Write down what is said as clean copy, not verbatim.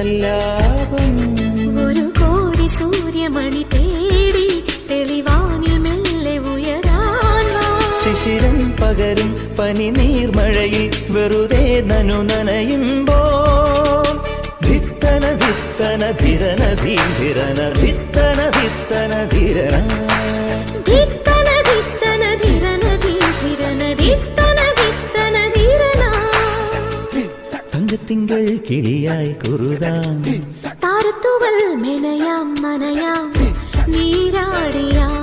സല്ലാപം ഒരു കോടി സൂര്യമണി തേടി തെളിവാനിൽ മെല്ലെ ഉയരാൻ ശിശിരം പകരും പനി നീർമഴയിൽ വെറുതെ നനു നനയുമ്പോൾ ധിത്തന ധിത്തന ധിരന ധീരന ധിത്തന ധിത്തന ധിരന ധിത്തന ധിത്തന ധിരന ധീരന ധിത്തന ധിത്തന ധിരന തങ്കത്തിങ്കൾ കിളിയായി കുറുതാം താരത്തുവൽ മെനയാം നനയാം നീരാടിയാം